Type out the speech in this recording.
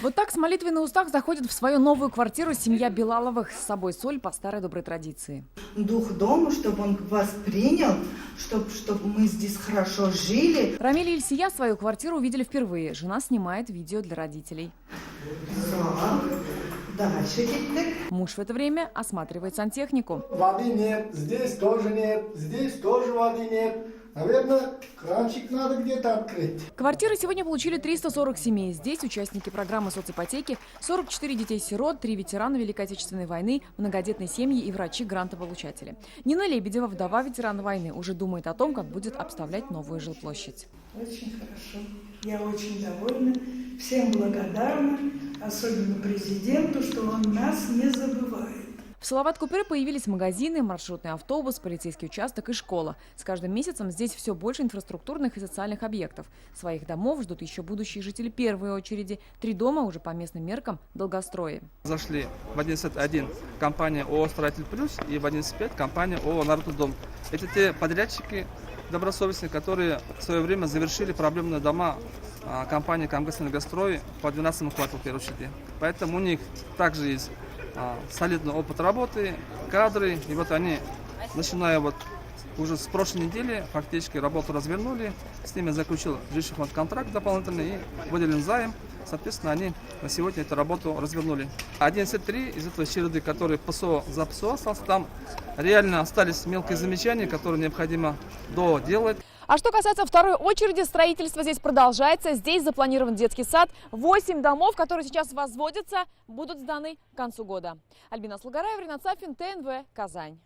Вот так с молитвой на устах заходит в свою новую квартиру семья Билаловых. С собой соль по старой доброй традиции. Дух дома, чтобы он вас принял, чтобы мы здесь хорошо жили. Рамиль и Ильсия свою квартиру увидели впервые. Жена снимает видео для родителей. Дальше теперь. Муж в это время осматривает сантехнику. Воды нет, здесь тоже нет, здесь тоже воды нет. Наверное, кранчик надо где-то открыть. Квартиры сегодня получили 340 семей. Здесь участники программы соципотеки, 44 детей-сирот, 3 ветерана Великой Отечественной войны, многодетные семьи и врачи-грантополучатели. Нина Лебедева, вдова ветерана войны, уже думает о том, как будет обставлять новую жилплощадь. Очень хорошо. Я очень довольна. Всем благодарна, особенно президенту, что он нас не забывает. В Салават-Купре появились магазины, маршрутный автобус, полицейский участок и школа. С каждым месяцем здесь все больше инфраструктурных и социальных объектов. Своих домов ждут еще будущие жители первой очереди. 3 дома уже по местным меркам долгострои. Зашли в 11.1 компания ООО «Строитель Плюс» и в 11.5 компания ООО «Народный дом». Это те подрядчики добросовестные, которые в свое время завершили проблемные дома компании «Камгаз-Энергострой» по 12-му кварталу в первой очереди. Поэтому у них также есть солидный опыт работы, кадры. И вот они, начиная вот уже с прошлой недели, фактически работу развернули. С ними заключил жилищный фонд контракт дополнительный и выделен займ. Соответственно, они на сегодня эту работу развернули. 11.3 из этой череды, который за ПСО остался, там реально остались мелкие замечания, которые необходимо доделать. А что касается второй очереди, строительство здесь продолжается. Здесь запланирован детский сад. 8 домов, которые сейчас возводятся, будут сданы к концу года. Альбина Слугараева, Ринат Сафин, ТНВ, Казань.